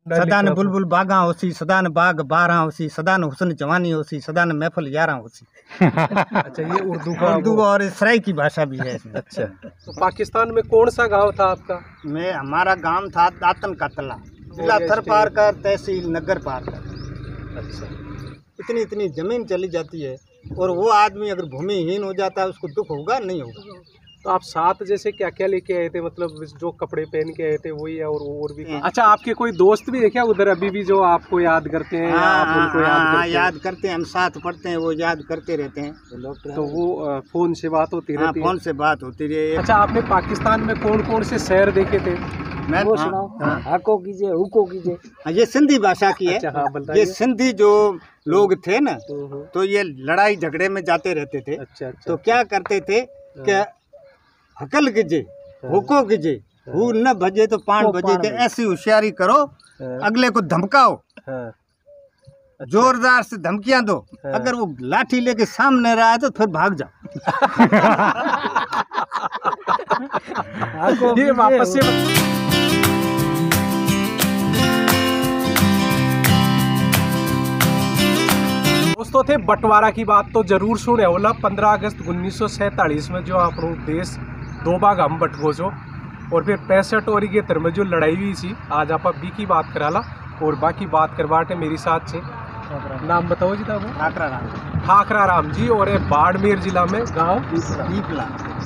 सदा न बुलबुल बागा होसी, सदा न बाग बारह होसी, सदा न हुस्न जवानी होसी, सदा न महफिल यारा होसी। अच्छा, ये उर्दू और सराय की भाषा भी है इसमें। अच्छा, तो पाकिस्तान में कौन सा गांव था आपका? हमारा गांव था दातन का तला, जिला थरपारकर, तहसील नगर पारकर। अच्छा, इतनी जमीन चली जाती है, और वो आदमी अगर भूमिहीन हो जाता है उसको दुख होगा नहीं होगा। तो आप साथ जैसे क्या क्या लेके आए थे, मतलब जो कपड़े पहन के आए थे वही है और भी? अच्छा, आपके कोई दोस्त भी है क्या उधर अभी भी जो आपको याद करते हैं? आप उनको याद करते हैं? हम साथ पढ़ते हैं, वो याद करते रहते हैं। तो वो फोन से बात होती रहती है? फोन से बात होती रही। अच्छा, आपने पाकिस्तान में कौन कौन से शहर देखे थे? मैं वो सुनाओ। हको कीजिए, हुको कीजिए। ये सिंधी भाषा की है। अच्छा, हाँ, ये सिंधी जो लोग थे ना, तो ये लड़ाई झगड़े में जाते रहते थे। अच्छा, तो क्या करते थे कि हकल कीजे, हुको कीजे, हु न भजे तो पान बजे के, ऐसी होशियारी करो, अगले को धमकाओ, जोरदार से धमकियां दो। अगर वो लाठी लेके सामने रहा है तो फिर भाग जाओ। ये वापस से दोस्तों थे बंटवारा की बात तो जरूर सुने होला। 15 अगस्त 1947 में जो अपनो देश दो भाग हम बटगो जो, और फिर 65 और 71 में जो लड़ाई हुई थी। आज आप बी की बात कराला, और बाकी बात करवाटे मेरी साथ से। नाम बताओ जी? ठाकरा राम जी, और ये बाड़मेर जिला में गांव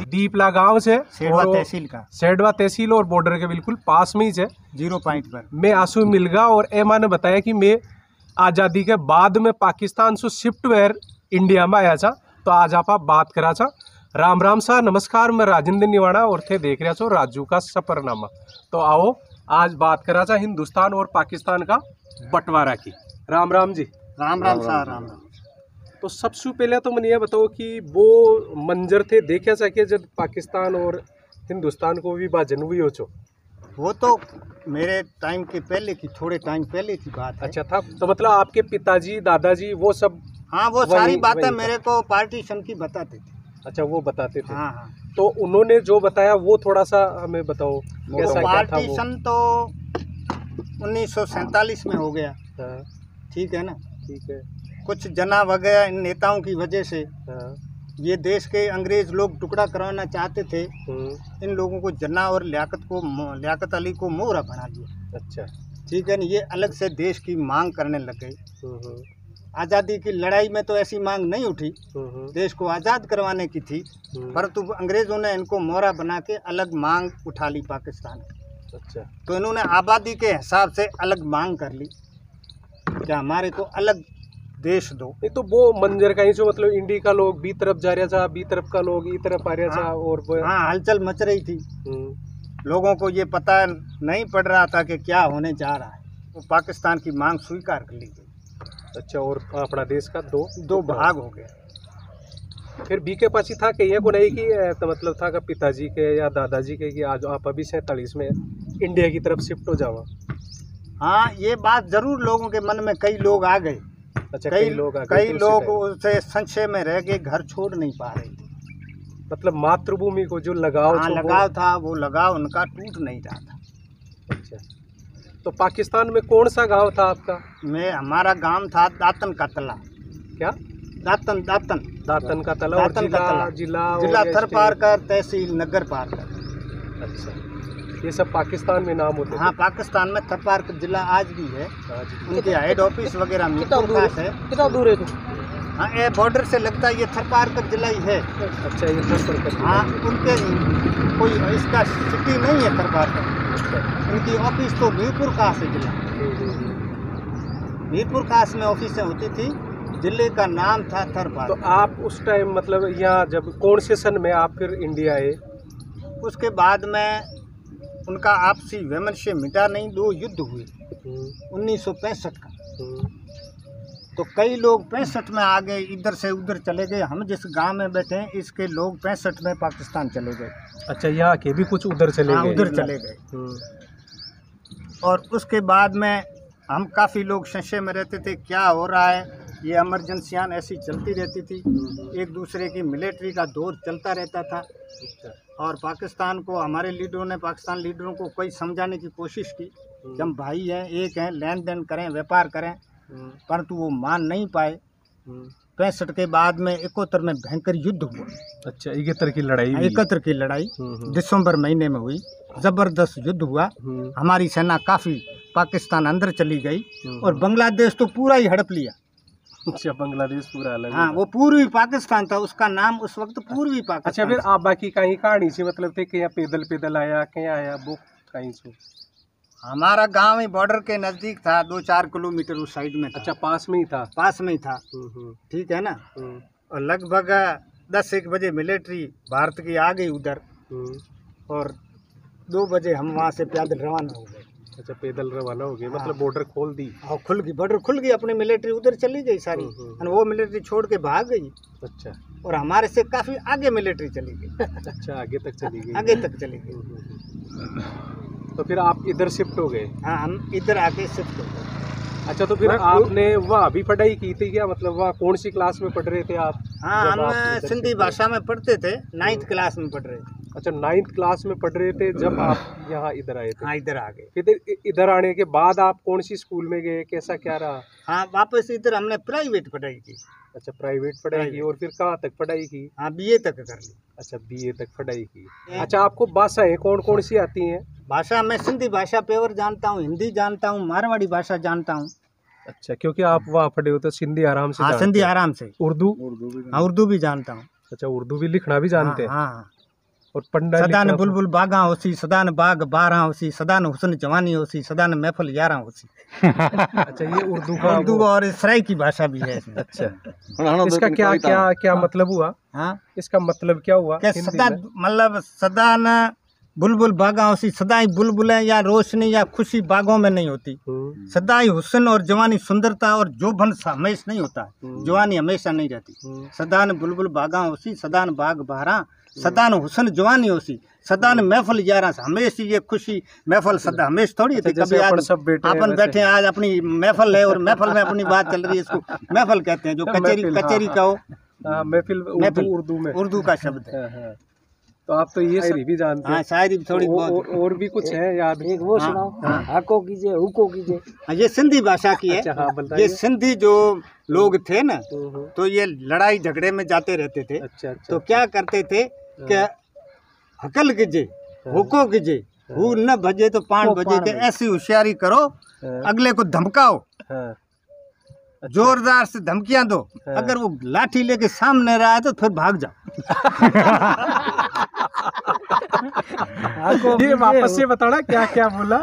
दीपला गांव से, सेडवा तहसील और बॉर्डर के बिल्कुल पास में ही है, 0 पॉइंट पर। मैं आंसू मिलगा, और एमा ने बताया कि मैं आज़ादी के बाद में पाकिस्तान से शिफ्ट वेयर इंडिया में आया था। तो आज आप बात करा था। राम राम सा, नमस्कार, मैं राजेंद्र निवाड़ा और थे देख रहा छो राजू का सफरनामा। तो आओ आज बात करा था हिंदुस्तान और पाकिस्तान का बंटवारा की। राम राम जी। राम राम सा, राम राम। तो सबसे पहले तो मैंने ये बताओ कि वो मंजर थे देखा सके जब पाकिस्तान और हिंदुस्तान को विभाजन हुई हो छो? वो तो मेरे टाइम के पहले की, थोड़े टाइम पहले की बात है। अच्छा था, तो मतलब आपके पिताजी दादाजी वो सब? हाँ, वो सारी बातें मेरे को पार्टीशन की बताते थे। अच्छा, वो बताते थे। हाँ हाँ। तो उन्होंने जो बताया वो थोड़ा सा हमें बताओ, कैसा पार्टीशन तो 1947 में हो गया। हाँ, ठीक है ना? ठीक है। कुछ जना वगैरह इन नेताओं की वजह से ये देश के अंग्रेज लोग टुकड़ा करवाना चाहते थे। इन लोगों को जना और लियाकत अली को मोहरा बना लिया। अच्छा, ठीक है ना? ये अलग से देश की मांग करने लग गए। आज़ादी की लड़ाई में तो ऐसी मांग नहीं उठी, देश को आज़ाद करवाने की थी, परंतु अंग्रेज़ों ने इनको मोहरा बना के अलग मांग उठा ली पाकिस्तान की। अच्छा, तो इन्होंने आबादी के हिसाब से अलग मांग कर ली कि हमारे को अलग देश दो। ये तो वो मंजर का ही जो मतलब इंडिया का लोग बी तरफ जा रहा था, बी तरफ का लोग ई तरफ आ रहा था, और हाँ, हलचल मच रही थी। लोगों को ये पता नहीं पड़ रहा था कि क्या होने जा रहा है। वो पाकिस्तान की मांग स्वीकार कर ली गई। अच्छा, और अपना देश का दो भाग हो गया। फिर बी के पास ही था कि ये को नहीं कि तो मतलब था कि पिताजी के या दादाजी के कि आज आप अभी 47 में इंडिया की तरफ शिफ्ट हो जाओ? हाँ, ये बात जरूर लोगों के मन में कई लोग आ गए। अच्छा, कई लोग उसे संशय में रह के घर छोड़ नहीं पा रहे थे। मतलब मातृभूमि को जो लगाव था, वो लगाव उनका टूट नहीं रहा था। अच्छा, तो पाकिस्तान में कौन सा गांव था आपका? हमारा गांव था दातन का तला। क्या? दातन का तला। और जिला थरपारकर, तहसील नगर पारकर। अच्छा, ये सब पाकिस्तान में नाम होते हैं? हाँ, पाकिस्तान में थरपारकर जिला आज भी है। उनके हेड ऑफिस वगैरह मीरपुर खास है। कितना दूर है? हाँ, ये बॉर्डर से लगता है, ये थरपारकर जिला ही है। अच्छा, ये थरपारकर। हाँ, उनके कोई इसका सिटी नहीं है थरपारकर। उनकी ऑफिस तो मीरपुर खास है जिला। मीरपुर खास में ऑफिसें होती थी, जिले का नाम था थरपारकर। तो आप उस टाइम मतलब यहाँ जब कौन से सन में आप फिर इंडिया आए? उसके बाद में उनका आपसी वैमनस्य मिटा नहीं, 2 युद्ध हुए 1965 का। तो कई लोग 65 में आ गए, इधर से उधर चले गए। हम जिस गांव में बैठे हैं इसके लोग 65 में पाकिस्तान चले गए। अच्छा, यहाँ के भी कुछ उधर चले गए? उधर चले गए। और उसके बाद में हम काफ़ी लोग संशय में रहते थे क्या हो रहा है। ये इमरजेंसियाँ ऐसी चलती रहती थी, एक दूसरे की मिलिट्री का दौर चलता रहता था। और पाकिस्तान को हमारे लीडरों ने, पाकिस्तान लीडरों को कोई समझाने की कोशिश की कि हम भाई हैं, एक हैं, लेन देन करें, व्यापार करें, परंतु वो मान नहीं पाए। 65 के बाद में 71 में भयंकर युद्ध हुआ। अच्छा, 71 की लड़ाई हुई। 71 की लड़ाई दिसंबर महीने में हुई, जबरदस्त युद्ध हुआ। हमारी सेना काफी पाकिस्तान अंदर चली गई और बांग्लादेश तो पूरा ही हड़प लिया। अच्छा, बांग्लादेश पूरा अलग। हाँ, वो पूर्वी पाकिस्तान था, उसका नाम उस वक्त पूर्वी पाकिस्तान। अच्छा, फिर आप बाकी कहीं कहानी से मतलब थे कि यहाँ पैदल पैदल आया, कहीं आया, वो कहीं से? हमारा गांव ही बॉर्डर के नजदीक था, 2-4 किलोमीटर उस साइड में था। अच्छा, पास में ही था। पास में ही था, ठीक है ना। और लगभग 10-1 बजे मिलिट्री भारत की आ गई उधर, और 2 बजे हम वहाँ से पैदल रवाना हो गए। अच्छा, पैदल रवाना हो गए, मतलब बॉर्डर खोल दी। और खुल गई, बॉर्डर खुल गई, अपनी मिलिट्री उधर चली गई सारी, और वो मिलिट्री छोड़ के भाग गई। अच्छा, और हमारे से काफी आगे मिलिट्री चली गई। अच्छा, आगे तक चली गई। आगे तक चली गई। तो फिर आप इधर शिफ्ट हो गए? हाँ, हम इधर आके शिफ्ट हो गए। अच्छा, तो फिर आपने वहाँ भी पढ़ाई की थी क्या? मतलब वहाँ कौन सी क्लास में पढ़ रहे थे आप? हाँ, हम सिंधी भाषा में पढ़ते थे, 9th क्लास में पढ़ रहे थे। अच्छा, 9th क्लास में पढ़ रहे थे जब आप यहाँ इधर आए थे? हाँ, इधर आ गए। फिर इधर आने के बाद आप कौन सी स्कूल में गए, कैसा क्या रहा? हाँ, वापस इधर हमने प्राइवेट पढ़ाई की। अच्छा, प्राइवेट पढ़ाई की, और फिर कहाँ तक पढ़ाई की? हाँ, BA तक कर ली। अच्छा, BA तक पढ़ाई की। अच्छा, आपको भाषाएं कौन कौन सी आती हैं? भाषा मैं सिंधी भाषा प्योर जानता हूँ, हिंदी जानता हूँ, मारवाड़ी भाषा जानता हूँ। अच्छा, क्योंकि आप वहाँ पढ़े हो तो सिंधी आराम से? हाँ, सिंधी आराम से। उर्दू? हाँ, उर्दू भी जानता हूँ। अच्छा, उर्दू भी लिखना भी जानते हैं? हाँ। और पढ़ना सदान बुलबुल बागा होसी, सदान बाग 12 होसी, सदान हुस्न जवानी होसी, सदान महफल 11 होसी। अच्छा, ये उर्दू का उर्दू और सराय की भाषा भी है इसमें। अच्छा, इसका क्या क्या क्या मतलब हुआ? हाँ, इसका मतलब क्या हुआ? सदा मतलब सदान बुलबुल बागा होसी, सदा ही बुलबुलें या रोशनी या खुशी बागों में नहीं होती। सदा ही हुस्न और जवानी, सुंदरता और जोबन हमेशा नहीं होता, जवानी हमेशा नहीं रहती। सदान बुलबुल बागा होसी, सदान बाग 12, सदान हुस्न जवानी होसी, सदान महफल 11। हमेशा ये खुशी महफल सदा हमेशा थोड़ी थी। कभी आज अपन बैठे, आज अपनी महफल है और महफल में अपनी बात चल रही है, इसको महफल कहते हैं। जो कचेरी का हो, महफिल उर्दू में, उर्दू का शब्द है। तो आप तो ये शायरी भी जानते हैं? हाँ, शायरी भी थोड़ी बहुत। और भी कुछ है याद? एक वो सुनाओ। हाको कीजिए, हुको कीजिए। ये सिंधी भाषा की है। अच्छा, हाँ, बताइए। ये सिंधी जो लोग थे ना, तो ये लड़ाई झगड़े में जाते रहते थे। अच्छा, तो क्या करते थे कि हकल कीजिए, हुको कीजिए, हु न भजे तो 5 बजे के, ऐसी होशियारी करो, अगले को धमकाओ, जोरदार से धमकियां दो। अगर वो लाठी लेके सामने रहा है तो फिर भाग जाओ। ये वापस से बताना क्या क्या बोला?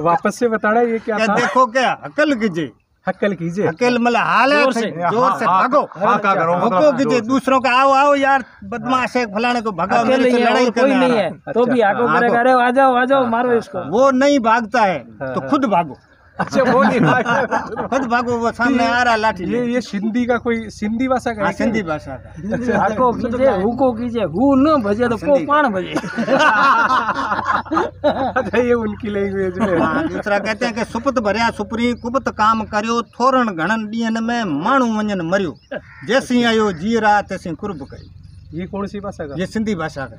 वापस से बताना ये क्या था? देखो, क्या हकल कीजिए, हकल कीजिए, हकल मतलब हाल है, जोर से भागो, हुको कीजिए दूसरों का, आओ आओ यार बदमाश है फलाने को भगाओ, मेरे से लड़ाई कोई नहीं है तो भी हाको करेगा, अरे आ जाओ मारो इसको। वो नहीं भागता है तो खुद भागो। अच्छा, वो नहीं भागता, खुद भागो, वो सामने आ रहा लाठी। ये सिंधी का कोई सिंधी भाषा का? सिंधी भाषा का। हाको कीजिए, हुको कीजिए, हु न भजे तो को 5 बजे। अच्छा, ये उनकी लैंग्वेज में। हाँ, दूसरा कहते हैं कि सुपत भरिया सुपरी कुपत काम करियो, थोरन घणन ॾींहंनि में माण्हू वञनि मरियो, जैसी आयो जी रहा तैसी कुर्ब करी। ये कौन सी भाषा का? ये सिंधी भाषा का।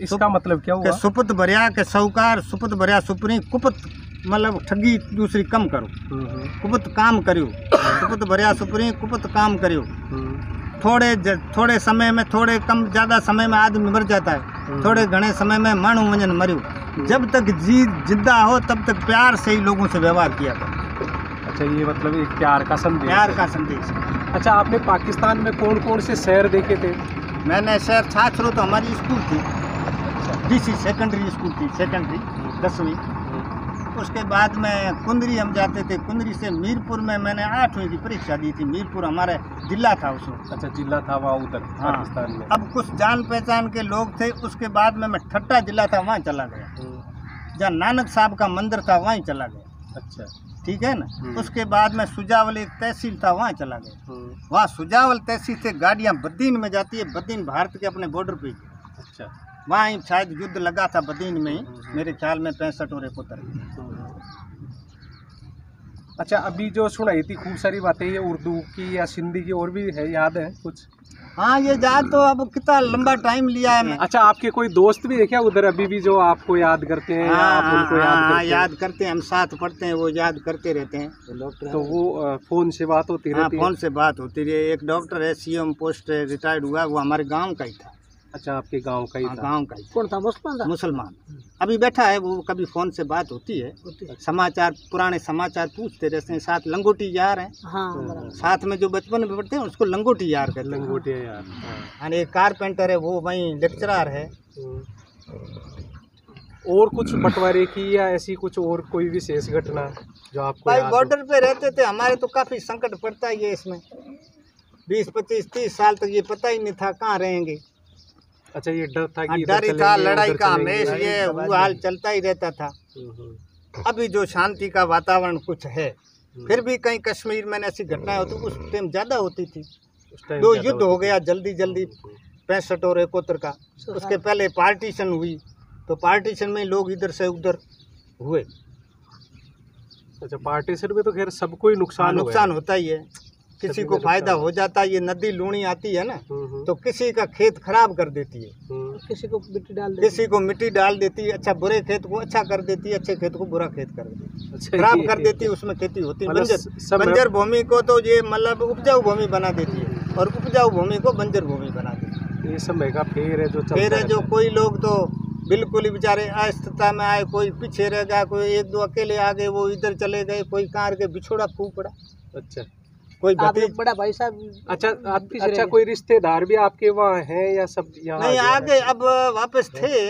इसका मतलब क्या हुआ? सुपत भरिया के साहूकार, सुपत भरिया सुपरी, कुपत मतलब ठगी दूसरी कम करो, कुपत काम करियो, कुपत भरिया सुपरी कुपत काम करियो। थोड़े समय में, थोड़े कम ज़्यादा समय में आदमी मर जाता है, थोड़े घने समय में मानू वंजन मरियो। जब तक जी जिंदा हो तब तक प्यार से ही लोगों से व्यवहार किया करो। अच्छा, ये मतलब एक प्यार का संदेश? प्यार का संदेश। अच्छा, आपने पाकिस्तान में कौन कौन से शहर देखे थे? मैंने शहर छाछरो तो हमारी स्कूल थी, DC सेकेंडरी स्कूल थी, सेकेंडरी 10वीं। उसके बाद में कुंदरी हम जाते थे, कुंदरी से मीरपुर में मैंने 8वीं की परीक्षा दी थी। मीरपुर हमारा जिला था उस वक्त। अच्छा, जिला था वहाँ उधर पाकिस्तान में। अब कुछ जान पहचान के लोग थे। उसके बाद में मैं ठट्टा जिला था, वहाँ चला गया, जहाँ नानक साहब का मंदिर था, वहीं चला गया। अच्छा, ठीक है ना। उसके बाद में सुजावल एक तहसील था, वहाँ चला गया। वहाँ सुजावल तहसील से गाड़ियाँ बद्दीन में जाती है, बद्दीन भारत के अपने बॉर्डर पे। अच्छा, वहाँ ही शायद युद्ध लगा था बद्दीन में ही, मेरे ख्याल में 65 और 71। अच्छा, अभी जो सुनाई थी खूब सारी बातें, ये उर्दू की या सिंधी की और भी है, याद है कुछ? हाँ ये याद तो अब कितना लंबा टाइम लिया है मैं। अच्छा, आपके कोई दोस्त भी है क्या उधर अभी भी जो आपको याद करते हैं, या आप उनको याद करते हैं? याद करते हैं, हम साथ पढ़ते हैं, वो याद करते रहते हैं। तो वो फोन से बात होती रहती है? फोन से बात होती रही। एक डॉक्टर है, सीएम पोस्ट रिटायर्ड हुआ, वो हमारे गांव का ही था। अच्छा, आपके गांव का ही था? गांव का ही। कौन था? मुसलमान था? मुसलमान। अभी बैठा है वो, कभी फोन से बात होती है, समाचार, पुराने समाचार पूछते रहते हैं। साथ लंगोटी यार हैं। हाँ, साथ में जो बचपन में पढ़ते हैं उसको लंगोटी यार कहते हैं। लंगोटिया यार। और एक कारपेंटर है, वो वहीं लेक्चरर है। और कुछ बंटवारे की या ऐसी कुछ और कोई विशेष घटना जो आपको भाई याद हो? बॉर्डर पे रहते थे, हमारे तो काफी संकट पड़ता है ये इसमें। 20, 25, 30 साल तक ये पता ही नहीं था कहाँ रहेंगे। अच्छा, ये डर था कि डर ही था, लड़ाई का हमेशा ये वो हाल चलता ही रहता था। अभी जो शांति का वातावरण कुछ है, फिर भी कहीं कश्मीर में ऐसी घटनाएं होती, उस टाइम ज्यादा होती थी। दो युद्ध हो गया जल्दी जल्दी, 65 और 71 का। उसके पहले पार्टीशन हुई, तो पार्टीशन में लोग इधर से उधर हुए। अच्छा, पार्टीशन में तो खैर सबको ही नुकसान होता ही है, किसी को फायदा हो जाता है। ये नदी लूणी आती है ना, तो किसी का खेत खराब कर देती है, किसी को मिट्टी डाल देती है। अच्छा, बुरे खेत को अच्छा कर देती है, अच्छे खेत को बुरा खेत कर देती है, खराब कर देती है, उसमें खेती होती है। बंजर भूमि को तो ये मतलब उपजाऊ भूमि बना देती है, और उपजाऊ भूमि को बंजर भूमि बना देती है। ये समय का फेर है जो कोई लोग तो बिल्कुल ही बेचारे अस्थिरता में आए, कोई पीछे रह गया, कोई 1-2 अकेले आ गए, वो इधर चले गए, कोई कार के बिछोड़ा फूक पड़ा। अच्छा, कोई बड़ा भाई साहब। अच्छा, कोई रिश्तेदार भी आपके वहाँ हैं या सब यहाँ नहीं आ गए? अब वापस थे।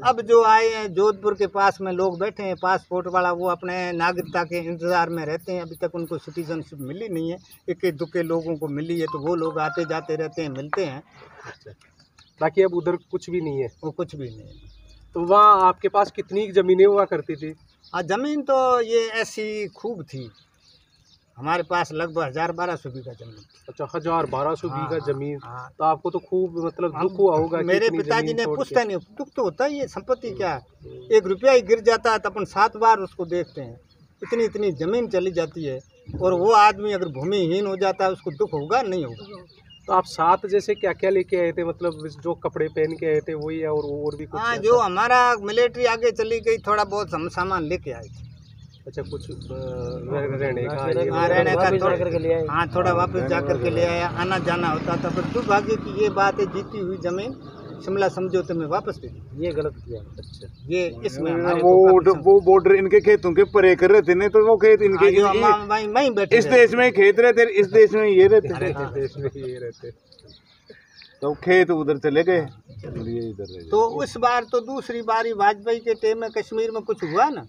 अब जो आए हैं जोधपुर के पास में लोग बैठे हैं, पासपोर्ट वाला, वो अपने नागरिकता के इंतजार में रहते हैं। अभी तक उनको सिटीजनशिप मिली नहीं है। इक्के दुक्के लोगों को मिली है, तो वो लोग आते जाते रहते हैं, मिलते हैं। बाकी अब उधर कुछ भी नहीं है? वो कुछ भी नहीं। तो वहाँ आपके पास कितनी ज़मीनें हुआ करती थी? ज़मीन तो ये ऐसी खूब थी, हमारे पास लगभग 1000-1200 बीघा जमीन। अच्छा, 1000-1200 बीघा जमीन। तो आपको तो खूब मतलब दुख हुआ होगा। मेरे पिताजी ने पूछता नहीं, दुख तो होता ही है। संपत्ति क्या है, 1 रुपया ही गिर जाता है तो अपन 7 बार उसको देखते हैं। इतनी जमीन चली जाती है, और वो आदमी अगर भूमिहीन हो जाता है उसको दुख होगा नहीं होगा। तो आप साथ जैसे क्या क्या लेके आए थे, मतलब जो कपड़े पहन के आए थे वही है, और भी कुछ? हाँ, जो हमारा मिलिट्री आगे चली गई, थोड़ा बहुत हम सामान लेके आए थे। अच्छा, कुछ रहने का थोड़ा वापस जा करके ले आया। आना जाना होता था, पर दुर्भाग्य की ये बात है, जीती हुई जमीन शिमला समझौते में वापस दे दी। ये गलत किया। अच्छा, ये इसमें वो बॉर्डर इनके खेतों के परे कर रहे थे नहीं, तो वो खेत इनके वहीं बैठे, इस देश में खेत रहते, इस देश में ये रहते, तो खेत उधर चले गए, इधर। तो उस बार तो दूसरी बारी वाजपेयी के टाइम में कश्मीर में कुछ हुआ ना,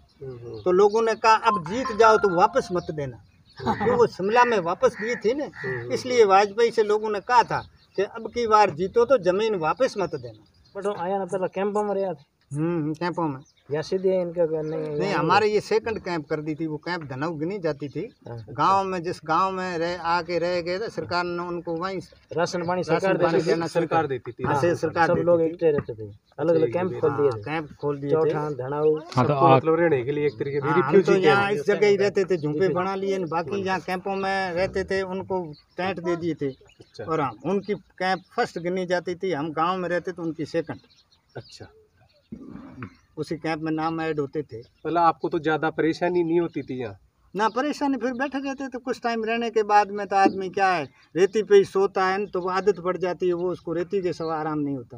तो लोगों ने कहा अब जीत जाओ तो वापस मत देना, क्योंकि वो शिमला में वापस दी थी ना। इसलिए वाजपेयी से लोगों ने कहा था कि अब की बार जीतो तो जमीन वापस मत देना। बट आया ना पहले कैंपों में रहा था। कैंपों में या सीधे इनका नहीं, हमारे ये सेकंड कैंप कर दी थी। वो कैंप धनऊ गिनी जाती थी गांव में, जिस गांव में आके रह गए थे, सरकार ने उनको वहीं राशन पानी सरकार देती थी। सरकार सब लोग इकट्ठे रहते थे, अलग अलग कैंप खोल दिए थे। कैंप खोल दिए चौठान, धनाऊ, मतलब रहने के लिए एक तरीके से रिफ्यूजी। यहाँ इस जगह ही रहते थे, झुंपे बना लिए। बाकी जहाँ कैंपों में रहते थे उनको टेंट दे दिए थे। और हम उनकी कैंप फर्स्ट गिनी जाती थी, हम गाँव में रहते तो उनकी सेकंड। अच्छा, उसी कैंप में नाम ऐड होते थे। मतलब आपको तो ज़्यादा परेशानी नहीं होती थी यहाँ? ना परेशानी, फिर बैठे रहते तो कुछ टाइम रहने के बाद में तो आदमी क्या है, रेती पे ही सोता है, तो वो आदत पड़ जाती है, वो उसको रेती के सिवा आराम नहीं होता।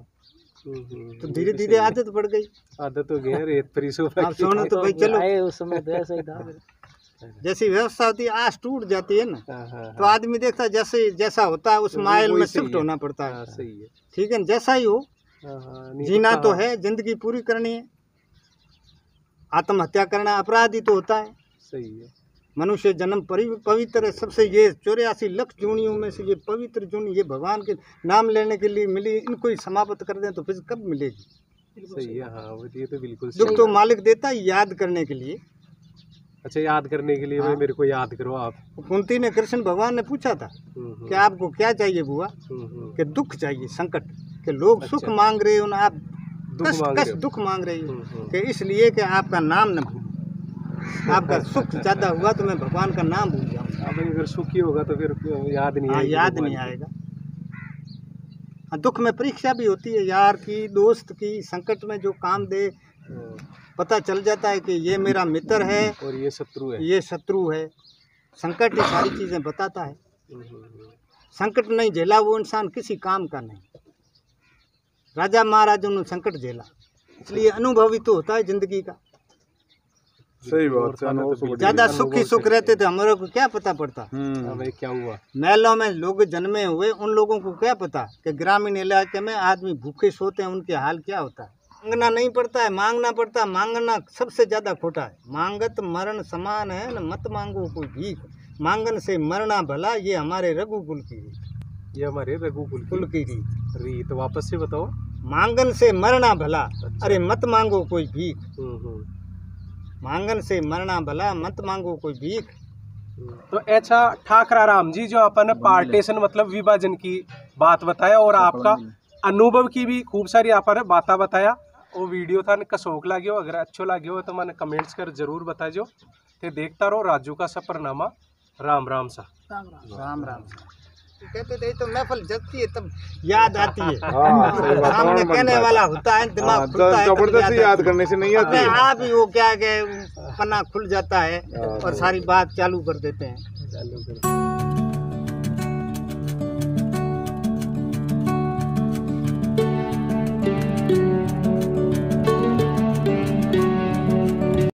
तो धीरे धीरे आदत पड़ गई। आदत हो गई रेत पर ही सोना तो भाई चलो, उस समय तो ऐसा ही था। जैसी व्यवस्था होती है, आस टूट जाती है ना, तो आदमी देखता है जैसे जैसा होता है उस माइल में शिफ्ट होना पड़ता है। सही है, ठीक है, जैसा ही हो, जीना तो है, जिंदगी पूरी करनी है। आत्महत्या करना अपराध ही तो होता है। सही है। मनुष्य जन्म पवित्र है सबसे। ये 84 लाख जूनियों में से ये पवित्र जूनी, ये भगवान के नाम लेने के लिए मिली, इनको ही समाप्त कर दें तो फिर कब मिलेगी? सही है। हाँ, ये तो बिल्कुल दुख तो मालिक देता है याद करने के लिए। अच्छा, याद करने के लिए भाई मेरे को याद करो आप। कुंती ने कृष्ण भगवान ने पूछा था कि आपको क्या चाहिए बुआ? कि दुख चाहिए, संकट, कि लोग सुख मांग रहे हो ना, आप दुख मांग रही हो, कि इसलिए कि आपका नाम न भूल। आपका सुख ज्यादा हुआ तो मैं भगवान का नाम भूल जाऊंगा। अगर सुखी होगा तो फिर याद नहीं आएगा। दुख में परीक्षा भी होती है, यार की, दोस्त की, संकट में जो काम दे, पता चल जाता है कि ये मेरा मित्र है और ये शत्रु है। ये शत्रु है। संकट ये सारी चीज़ें बताता है। संकट नहीं झेला वो इंसान किसी काम का नहीं। राजा महाराजों ने संकट झेला, इसलिए अनुभवी तो होता है जिंदगी का। सही बात है। ज्यादा सुखी सुख रहते थे, हमारे को क्या पता पड़ता। हमें क्या हुआ, महलों में लोग जन्मे हुए, उन लोगों को क्या पता कि ग्रामीण इलाके में आदमी भूखे सोते हैं, उनके हाल क्या होता है। मांगना नहीं पड़ता है, मांगना पड़ता है। मांगना सबसे ज्यादा खोटा है। मांगत मरण समान है न, मत मांगो कोई भीख, मांगन से मरना भला, ये हमारे रघुकुल की रीत। ये हमारे रघुकुल की रीत। तो वापस से बताओ। मांगन से मरना भला, अरे मत मांगो कोई भीख। मांगन से मरना भला, मत मांगो कोई भीख। तो अच्छा ठाकरा राम जी, जो अपन पार्टीशन मतलब विभाजन की बात बताया और आपका अनुभव की भी खूब सारी आपने बातें बताया, वो वीडियो था कसोक लगे हो, अगर अच्छो लगे हो तो मैंने कमेंट्स कर जरूर बताजो। तो देखता रहो राजू का सफरनामा। राम राम सा। राम राम सा। कहते थे तो महफिल जगती है तब याद आती है। सामने कहने वाला होता है, दिमाग खुलता है, जबरदस्ती याद करने से नहीं आती। आप ही वो क्या पन्ना खुल जाता है और सारी बात चालू कर देते हैं।